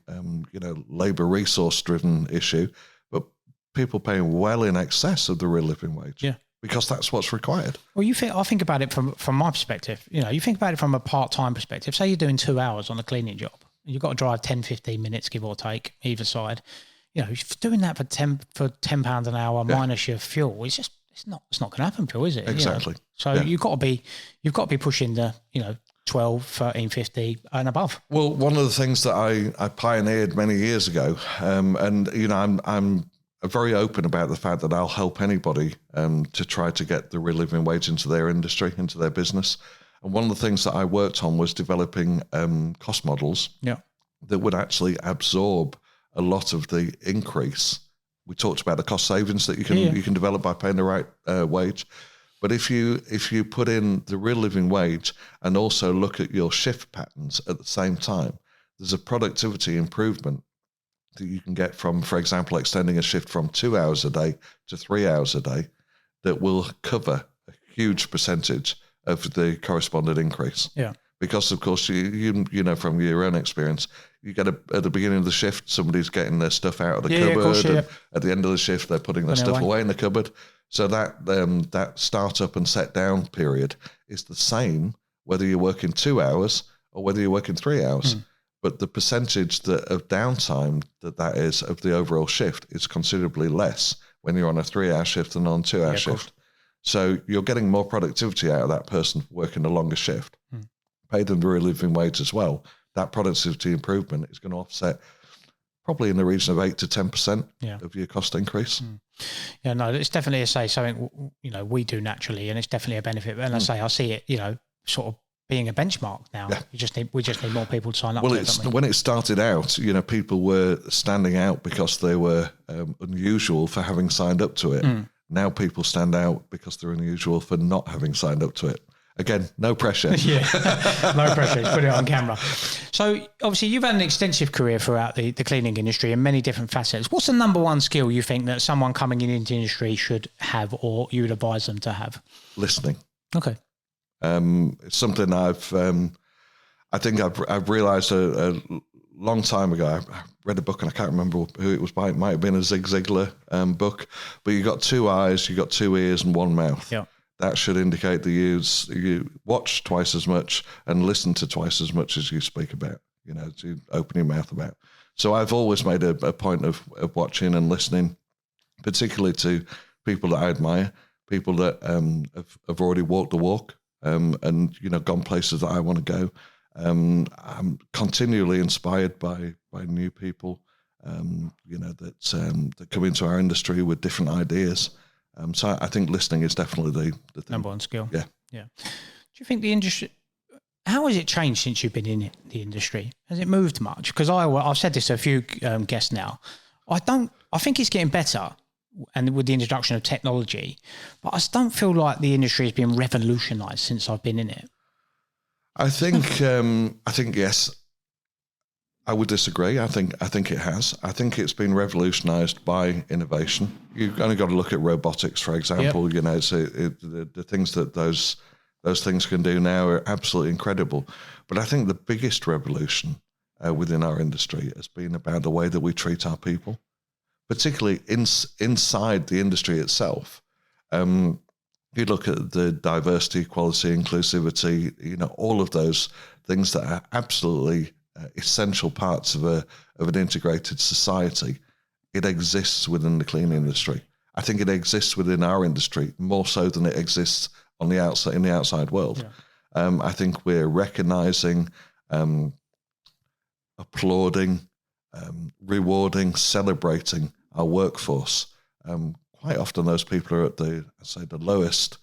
labour resource driven issue, but people paying well in excess of the real living wage. Yeah. Because that's what's required. Well, I think about it from my perspective. You think about it from a part-time perspective. Say you're doing 2 hours on a cleaning job. You've got to drive 10, 15 minutes, give or take, either side. If you're doing that for £10 an hour minus your fuel, it's not going to happen, Phil, is it? Exactly. So you've got to be pushing the 12, 13, 50 and above. Well, one of the things that I pioneered many years ago, and I'm very open about the fact that I'll help anybody to try to get the real living wage into their industry, into their business. And one of the things that I worked on was developing cost models that would actually absorb a lot of the increase. We talked about the cost savings that you can develop by paying the right wage. But if you put in the real living wage and also look at your shift patterns at the same time, there's a productivity improvement that you can get from, for example, extending a shift from 2 hours a day to 3 hours a day, that will cover a huge percentage of the corresponding increase. Yeah. Because of course, you know from your own experience, you get at the beginning of the shift, somebody's getting their stuff out of the cupboard. Course, and at the end of the shift, they're putting their stuff away in the cupboard. So that startup and set down period is the same whether you're working 2 hours or whether you're working 3 hours. But the percentage of downtime that is of the overall shift is considerably less when you're on a 3-hour shift than on a 2-hour shift. So you're getting more productivity out of that person working a longer shift. Paid them the real living wage as well. That productivity improvement is going to offset probably in the region of 8 to 10% of your cost increase. Yeah, no, it's definitely something, you know, we do naturally, and it's definitely a benefit. And I see it, you know, sort of being a benchmark now. Yeah. We just need more people to sign up. Well, when it started out, you know, people were standing out because they were unusual for having signed up to it. Now people stand out because they're unusual for not having signed up to it. Again, no pressure. No pressure. Put it on camera. So obviously you've had an extensive career throughout the cleaning industry in many different facets. What's the number one skill you think that someone coming into the industry should have, or you would advise them to have? Listening. Okay. It's something I think I've realized a long time ago. I read a book and I can't remember who it was by. It might have been a Zig Ziglar book, but you got 2 eyes, you got 2 ears and 1 mouth. Yeah. That should indicate that you watch twice as much and listen to twice as much as you speak about, you know, to open your mouth about. So I've always made a point of watching and listening, particularly to people that I admire, people that have already walked the walk and, you know, gone places that I want to go. I'm continually inspired by new people, you know, that come into our industry with different ideas. So I think listening is definitely the thing. Number one skill. Yeah. Do you think the industry, how has it changed since you've been in the industry? Has it moved much? Because I've said this to a few guests now. I think it's getting better, and with the introduction of technology, but I just don't feel like the industry has been revolutionized since I've been in it. I think yes. I would disagree. I think it has. I think it's been revolutionised by innovation. You've only got to look at robotics, for example. Yep. You know, the things that those things can do now are absolutely incredible. But I think the biggest revolution within our industry has been about the way that we treat our people, particularly inside the industry itself. You look at the diversity, equality, inclusivity. You know, all of those things that are absolutely essential parts of an integrated society. It exists within the cleaning industry. I think it exists within our industry more so than it exists on the outside in the outside world. Yeah. I think we're recognizing, applauding, rewarding, celebrating our workforce. Quite often those people are at the lowest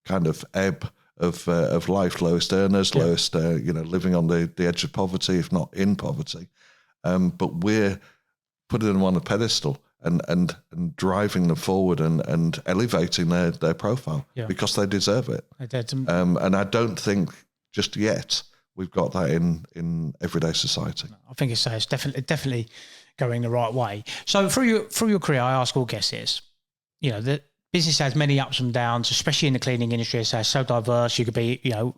kind of ebb of life, lowest earners, lowest, living on the edge of poverty, if not in poverty. But we're putting them on a pedestal and driving them forward and elevating their profile because they deserve it. And I don't think just yet we've got that in everyday society. I think it's definitely going the right way. So through your career, I ask all guests this, you know, that business has many ups and downs, especially in the cleaning industry. It's so diverse. You could be, you know,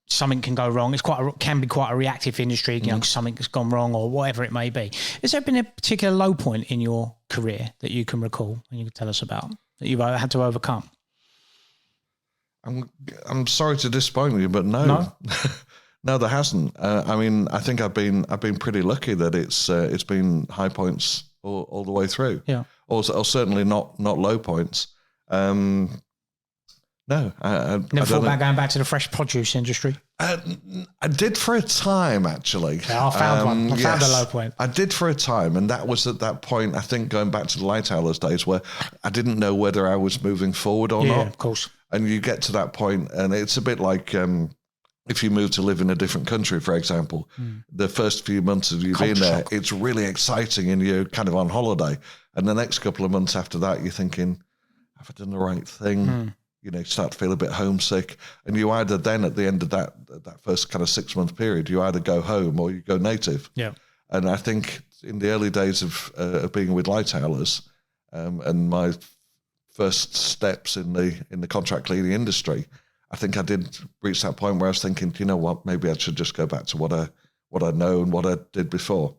something can go wrong. Can be quite a reactive industry. You know, something's gone wrong or whatever it may be. Has there been a particular low point in your career that you can recall and you can tell us about that you've had to overcome? I'm sorry to disappoint you, but no. No, there hasn't. I mean, I think I've been pretty lucky that it's been high points all the way through. Yeah. Or certainly not low points. No, I never thought about going back to the fresh produce industry. I did for a time, actually. Yeah, I found one. I found a low point. I did for a time, and that was at that point, I think, going back to the light hours days where I didn't know whether I was moving forward or not. Yeah, of course. And you get to that point, and it's a bit like if you move to live in a different country, for example, the first few months of you being there, it's really exciting and you're kind of on holiday. And the next couple of months after that, you're thinking, have I done the right thing? You know, you start to feel a bit homesick. And you either then, at the end of that first kind of 6 month period, you either go home or you go native. Yeah. And I think in the early days of being with Light Howlers, and my first steps in the contract cleaning industry, I think I did reach that point where I was thinking, you know what, maybe I should just go back to what I know and what I did before.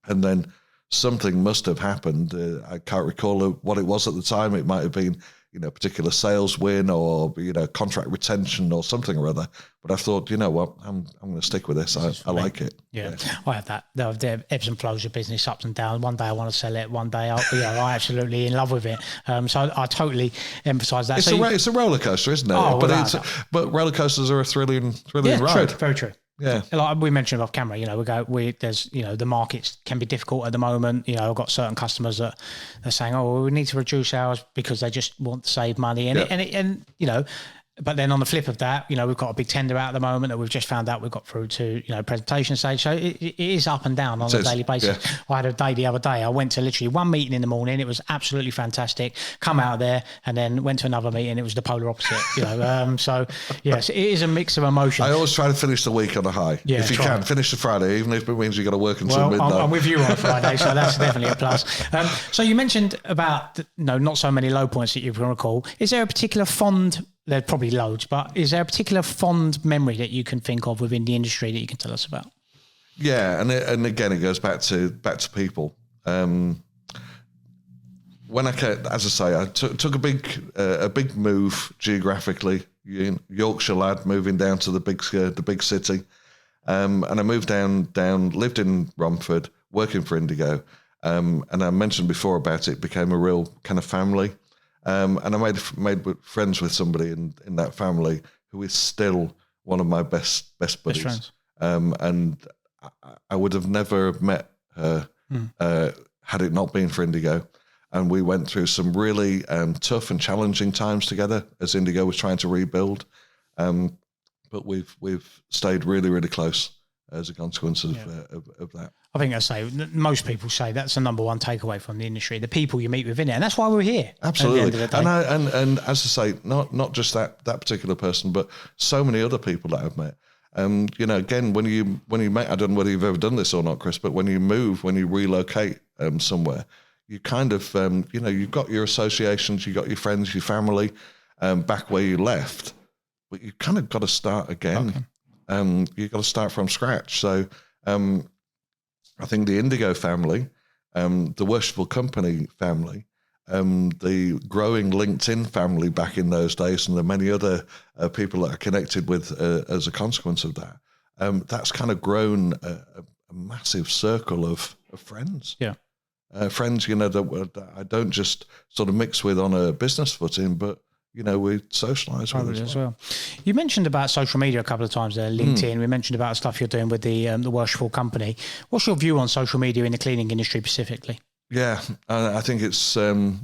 And then something must have happened. I can't recall what it was at the time. It might have been, a particular sales win or, contract retention or something or other. But I thought, you know what, I'm going to stick with this. I like it. Yeah. I have that. There are ebbs and flows of business, ups and downs. One day I want to sell it. One day I absolutely in love with it. So I totally emphasise that. It's a roller coaster, isn't it? Oh, but roller coasters are a thrilling ride. True, very true. Yeah, like we mentioned off camera, there's the markets can be difficult at the moment. I've got certain customers that are saying, we need to reduce ours because they just want to save money, but then on the flip of that, we've got a big tender out at the moment that we've just found out we've got through to, presentation stage. So it is up and down on a daily basis. Yeah. I had a day the other day. I went to literally one meeting in the morning. It was absolutely fantastic. Come out of there and then went to another meeting. It was the polar opposite, So yes, it is a mix of emotions. I always try to finish the week on a high. Yeah, if you can, finish the Friday, even if it means you've got to work until midnight. I'm with you on Friday, so that's definitely a plus. So you mentioned about, not so many low points that you can recall. Is there a particular there's probably loads, but is there a particular fond memory that you can think of within the industry that you can tell us about? Yeah, and again, it goes back to people. When I took a big move geographically. Yorkshire lad moving down to the big city, and I moved down, lived in Romford, working for Indigo, and I mentioned before about it became a real kind of family. And I made friends with somebody in that family who is still one of my best buddies. Best friends. And I would have never met her had it not been for Indigo. And we went through some really tough and challenging times together as Indigo was trying to rebuild. But we've stayed really, really close as a consequence of that. I think most people say that's the number one takeaway from the industry, the people you meet within it. And that's why we're here. Absolutely. And as I say, not just that particular person, but so many other people that I've met. Again, when you make, I don't know whether you've ever done this or not, Chris, but when you relocate somewhere, you kind of, you've got your associations, you've got your friends, your family back where you left, but you kind of got to start again. Okay. You've got to start from scratch. So I think the Indigo family, the Worshipful Company family, the growing LinkedIn family back in those days, and the many other people that are connected with as a consequence of that, that's kind of grown a massive circle of friends. Yeah. Friends, that I don't just sort of mix with on a business footing, but we socialise with as well. You mentioned about social media a couple of times there, LinkedIn. We mentioned about stuff you're doing with the Worshipful Company. What's your view on social media in the cleaning industry specifically? Yeah, I think it's, we're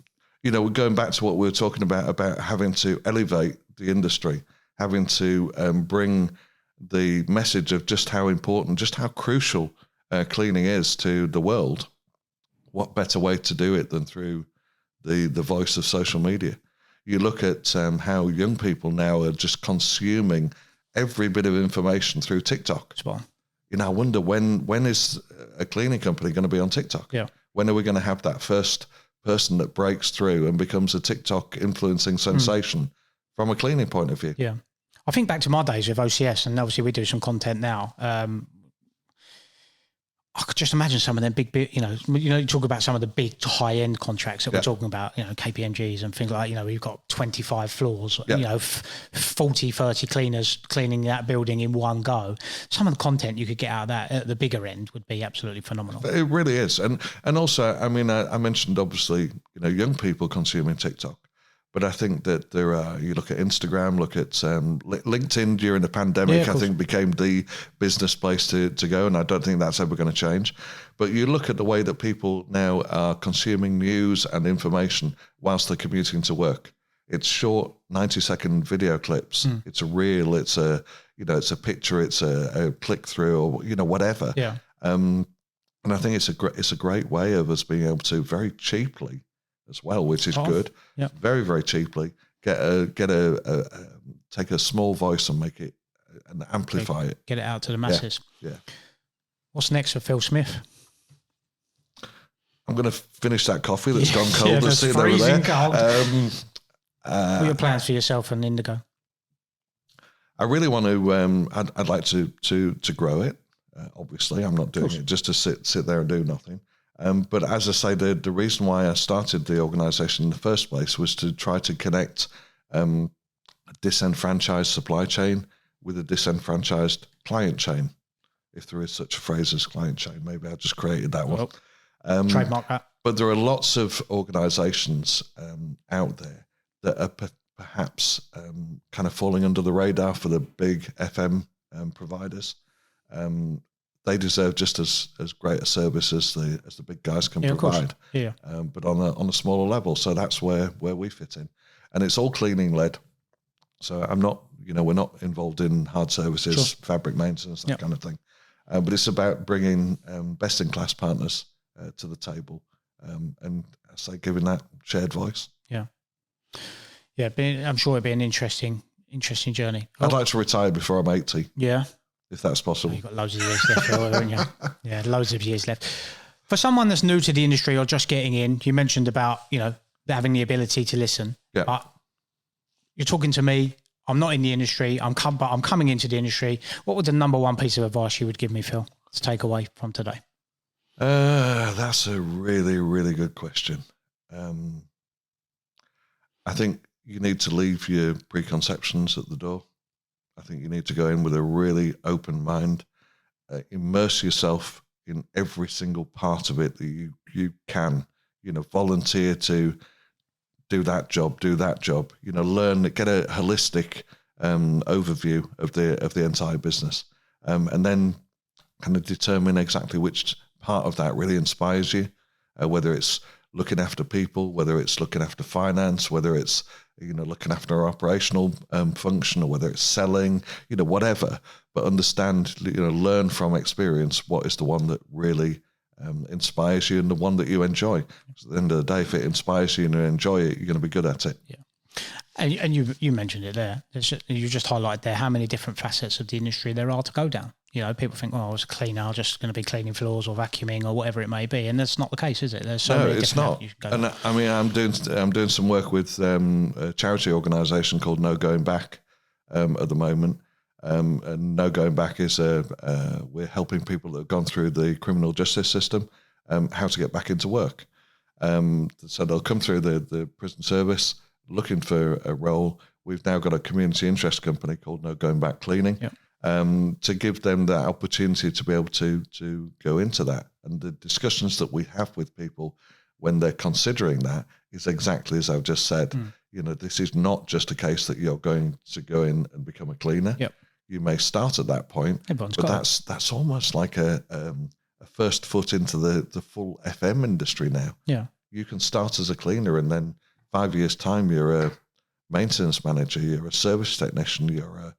going back to what we were talking about having to elevate the industry, having to bring the message of just how important, just how crucial cleaning is to the world. What better way to do it than through the voice of social media? You look at how young people now are just consuming every bit of information through TikTok. Spot on. I wonder when is a cleaning company going to be on TikTok? Yeah. When are we going to have that first person that breaks through and becomes a TikTok influencing sensation from a cleaning point of view? Yeah. I think back to my days with OCS, and obviously we do some content now. I could just imagine some of them big, you talk about some of the big high-end contracts that we're talking about, KPMGs and things like that. We've got 25 floors, 40, 30 cleaners cleaning that building in one go. Some of the content you could get out of that at the bigger end would be absolutely phenomenal. It really is. And also, I mentioned obviously, young people consuming TikTok. But I think that there are, you look at Instagram, look at LinkedIn during the pandemic, I think became the business place to go. And I don't think that's ever going to change. But you look at the way that people now are consuming news and information whilst they're commuting to work. It's short 90-second video clips. It's a reel, it's a picture, it's a click through or, whatever. Yeah. And I think it's a great way of us being able to very cheaply as well, which is good. Yeah. Very, very cheaply take a small voice and make it and amplify it. Get it out to the masses. Yeah. What's next for Phil Smith? I'm going to finish that coffee that's gone cold. Yeah, that's sitting over there. Cold. What are your plans for yourself and Indigo? I really want to. I'd like to grow it. Obviously, I'm not doing it just to sit there and do nothing. But as I say, the reason why I started the organisation in the first place was to try to connect a disenfranchised supply chain with a disenfranchised client chain, if there is such a phrase as client chain. Maybe I just created that one. Trademark that. But there are lots of organisations out there that are perhaps kind of falling under the radar for the big FM providers. They deserve just as great a service as the big guys can provide. Yeah. But on a smaller level. So that's where we fit in. And it's all cleaning led. So I'm not, we're not involved in hard services, fabric maintenance, that kind of thing. But it's about bringing best in class partners to the table, and I say giving that shared voice. Yeah. I'm sure it'd be an interesting journey. I'd like to retire before I'm 80. Yeah. If that's possible. You've got loads of years left, haven't you? Yeah, loads of years left. For someone that's new to the industry or just getting in, you mentioned about, having the ability to listen. Yeah. But you're talking to me. I'm not in the industry. But I'm coming into the industry. What would the number one piece of advice you would give me, Phil, to take away from today? That's a really, really good question. I think you need to leave your preconceptions at the door. I think you need to go in with a really open mind, immerse yourself in every single part of it that you can, volunteer to do that job, learn, get a holistic overview of the entire business, and then kind of determine exactly which part of that really inspires you, whether it's looking after people, whether it's looking after finance, whether it's looking after our operational function, or whether it's selling, whatever. But understand, learn from experience what is the one that really inspires you and the one that you enjoy. So at the end of the day, if it inspires you and you enjoy it, you're going to be good at it. Yeah. And you mentioned it there. You just highlighted there how many different facets of the industry there are to go down. People think, I was a cleaner, I'm just going to be cleaning floors or vacuuming or whatever it may be, and that's not the case, is it? There's so many it's not. And I mean, I'm doing some work with a charity organisation called No Going Back at the moment. And No Going Back is we're helping people that have gone through the criminal justice system how to get back into work. So they'll come through the prison service looking for a role. We've now got a community interest company called No Going Back Cleaning. Yep. To give them that opportunity to be able to go into that. And the discussions that we have with people when they're considering that is exactly as I've just said. This is not just a case that you're going to go in and become a cleaner. Yep. You may start at that point, but that's almost like a first foot into the full FM industry now. Yeah. You can start as a cleaner, and then 5 years' time, you're a maintenance manager, you're a service technician, you're a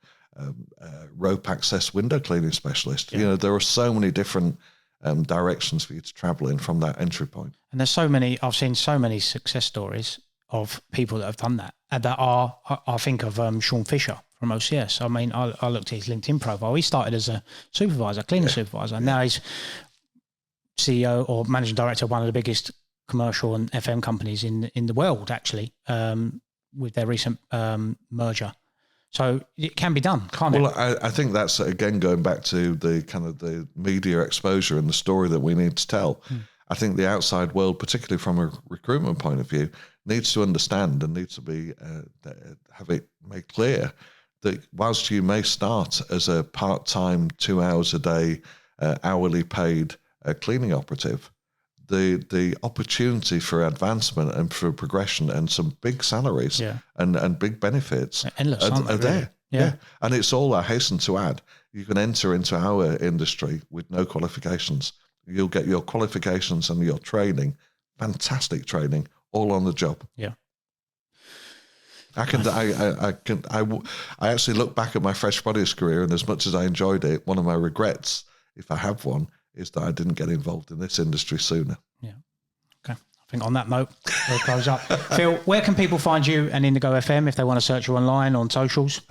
rope access window cleaning specialist. Yeah. There are so many different directions for you to travel in from that entry point. And I've seen so many success stories of people that have done that. And that I think of Sean Fisher from OCS. I mean, I looked at his LinkedIn profile. He started as a supervisor, cleaning supervisor. And now he's CEO or managing director of one of the biggest commercial and FM companies in the world, actually, with their recent merger. So it can be done, can't it? Well, I think that's, again, going back to the kind of the media exposure and the story that we need to tell. I think the outside world, particularly from a recruitment point of view, needs to understand and needs to be have it made clear that whilst you may start as a part-time, 2 hours a day, hourly paid cleaning operative, the opportunity for advancement and for progression and some big salaries and big benefits endless, are there. Really? Yeah. And it's all, I hasten to add, you can enter into our industry with no qualifications. You'll get your qualifications and your training, fantastic training, all on the job. Yeah. I actually look back at my fresh produce career, and as much as I enjoyed it, one of my regrets, if I have one, is that I didn't get involved in this industry sooner. Yeah. Okay. I think on that note, we'll close up. Phil, where can people find you and Indigo FM if they want to search you online on socials?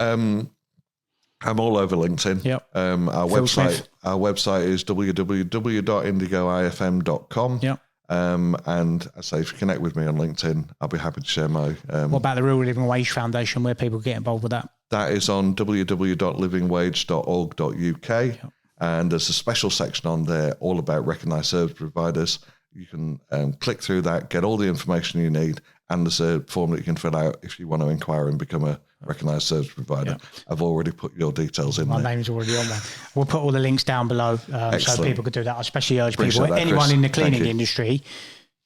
I'm all over LinkedIn. Yep. Our website is www.indigoifm.com. Yep. And I say, if you connect with me on LinkedIn, I'll be happy to share my... what about the Real Living Wage Foundation, where people get involved with that? That is on www.livingwage.org.uk. Yep. And there's a special section on there all about recognised service providers. You can click through that, get all the information you need, and there's a form that you can fill out if you want to inquire and become a recognised service provider. Yep. I've already put your details in there. My name's already on there. We'll put all the links down below so people could do that. I especially urge Appreciate people, that, anyone Chris. in the cleaning industry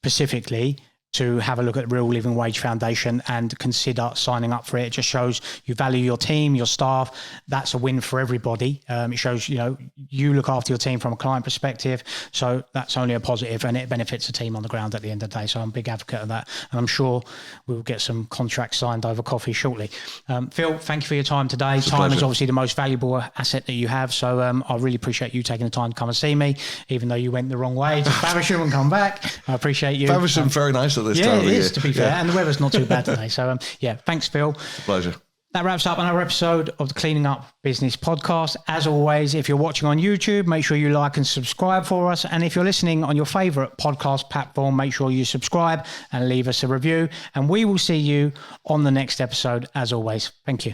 specifically, to have a look at the Real Living Wage Foundation and consider signing up for it. It just shows you value your team, your staff. That's a win for everybody. It shows, you look after your team from a client perspective. So that's only a positive, and it benefits the team on the ground at the end of the day. So I'm a big advocate of that. And I'm sure we'll get some contracts signed over coffee shortly. Phil, thank you for your time today. Time is obviously the most valuable asset that you have. So I really appreciate you taking the time to come and see me, even though you went the wrong way to Faversham and come back. I appreciate you. Faversham, very nice this time of it year. is, to be fair, and the weather's not too bad today. So, thanks, Phil. Pleasure. That wraps up another episode of the Cleaning Up Business podcast. As always, if you're watching on YouTube, make sure you like and subscribe for us. And if you're listening on your favourite podcast platform, make sure you subscribe and leave us a review. And we will see you on the next episode, as always. Thank you.